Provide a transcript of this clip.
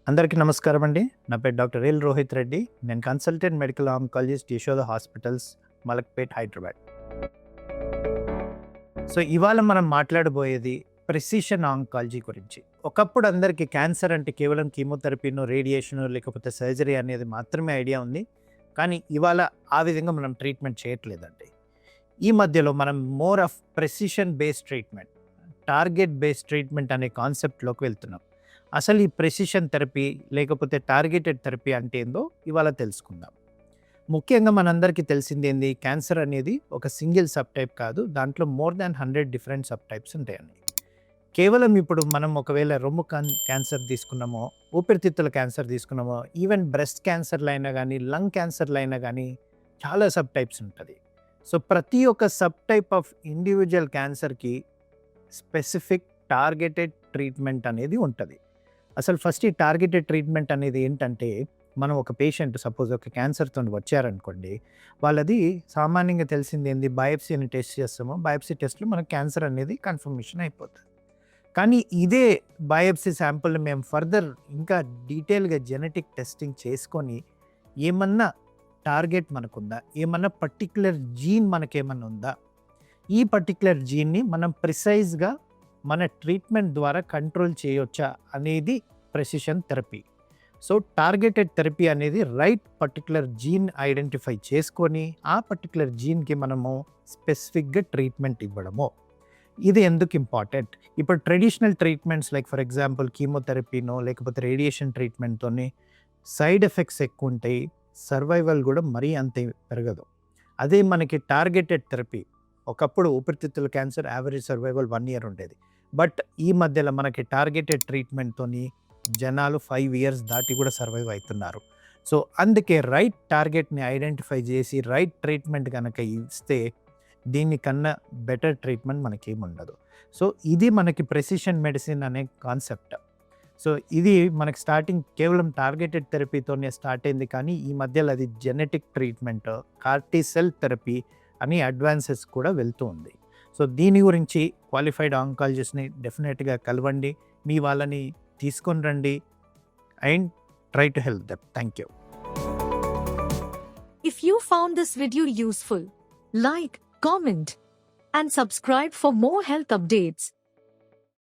అందరికీ నమస్కారం అండి. నా పేరు డాక్టర్ ఎల్ రోహిత్ రెడ్డి. నేను consultant medical oncologist Yashoda hospitals, Malakpet, Hyderabad. So ఇవాళ మనం మాట్లాడబోయేది ప్రెసిషన్ ఆంకాలజీ గురించి. ఒకప్పుడు అందరికీ క్యాన్సర్ అంటే కేవలం కీమోథెరపీనో, రేడియేషనో లేకపోతే సర్జరీ అనేది మాత్రమే ఐడియా ఉంది. కానీ ఇవాళ ఆ విధంగా మనం ట్రీట్మెంట్ చేయట్లేదండి. ఈ మధ్యలో మనం more of precision based treatment, target based treatment అనే కాన్సెప్ట్లోకి వెళ్తున్నాం. అసలు ఈ ప్రెసిషన్ థెరపీ లేకపోతే టార్గెటెడ్ థెరపీ అంటే ఏందో ఇవాళ తెలుసుకుందాం. ముఖ్యంగా మనందరికీ తెలిసింది ఏంది, క్యాన్సర్ అనేది ఒక సింగిల్ సబ్ టైప్ కాదు, దాంట్లో more than 100 different sub types ఉంటాయండి. కేవలం ఇప్పుడు మనం ఒకవేళ రొమ్ము క్యాన్సర్ తీసుకున్నామో, ఊపిరితిత్తుల క్యాన్సర్ తీసుకున్నామో, ఈవెన్ బ్రెస్ట్ క్యాన్సర్లు అయినా కానీ, లంగ్ క్యాన్సర్లు అయినా కానీ చాలా సబ్ టైప్స్ ఉంటుంది. సో ప్రతి ఒక్క సబ్ టైప్ ఆఫ్ ఇండివిజువల్ క్యాన్సర్కి స్పెసిఫిక్ టార్గెటెడ్ ట్రీట్మెంట్ అనేది ఉంటుంది. అసలు ఫస్ట్ ఈ టార్గెటెడ్ ట్రీట్మెంట్ అనేది ఏంటంటే, మనం ఒక పేషెంట్ సపోజ్ ఒక క్యాన్సర్తో వచ్చారనుకోండి, వాళ్ళది సామాన్యంగా తెలిసింది ఏంది, బయాప్సీని టెస్ట్ చేస్తామో, బయాప్సీ టెస్ట్లో మనకు క్యాన్సర్ అనేది కన్ఫర్మేషన్ అయిపోతుంది. కానీ ఇదే బయాప్సీ శాంపుల్ని మేము ఫర్దర్ ఇంకా డీటెయిల్గా జెనెటిక్ టెస్టింగ్ చేసుకొని ఏమన్నా టార్గెట్ మనకుందా, ఏమన్నా పర్టిక్యులర్ జీన్ మనకేమన్నా ఉందా, ఈ పర్టిక్యులర్ జీన్ని మనం ప్రిసైజ్గా మన ట్రీట్మెంట్ ద్వారా కంట్రోల్ చేయొచ్చా అనేది precision therapy. So targeted therapy అనేది రైట్ పర్టిక్యులర్ జీన్ ఐడెంటిఫై చేసుకొని ఆ పర్టిక్యులర్ జీన్కి మనము స్పెసిఫిక్గా ట్రీట్మెంట్ ఇవ్వడము. ఇది ఎందుకు ఇంపార్టెంట్? ఇప్పుడు traditional treatments like for example కీమోథెరపీనో లేకపోతే రేడియేషన్ ట్రీట్మెంట్తోని సైడ్ ఎఫెక్ట్స్ ఎక్కువ ఉంటాయి, సర్వైవల్ కూడా మరీ అంత పెరగదు. అదే మనకి టార్గెటెడ్ థెరపీ, ఒకప్పుడు ఊపిరితిత్తుల క్యాన్సర్ యావరేజ్ సర్వైవల్ 1 year ఉండేది. బట్ ఈ మధ్యలో మనకి టార్గెటెడ్ ట్రీట్మెంట్తోని జనాలు 5 years దాటి కూడా సర్వైవ్ అవుతున్నారు. సో అందుకే రైట్ టార్గెట్ని ఐడెంటిఫై చేసి రైట్ ట్రీట్మెంట్ కనుక ఇస్తే దీనికన్నా బెటర్ ట్రీట్మెంట్ మనకేముండదు. సో ఇది మనకి ప్రెసిషన్ మెడిసిన్ అనే కాన్సెప్ట్. సో ఇది మనకి స్టార్టింగ్ కేవలం టార్గెటెడ్ థెరపీతోనే స్టార్ట్ అయింది, కానీ ఈ మధ్యలో అది genetic treatment, CAR-T cell therapy అని అడ్వాన్సెస్ కూడా వెళ్తూ ఉంది. సో దీని గురించి క్వాలిఫైడ్ ఆంకాలజిస్ట్ని డెఫినెట్గా కలవండి, మీ వాళ్ళని తీసుకొని రండి and try to help them. Thank you. If you found this video useful, like, comment, and subscribe for more health updates.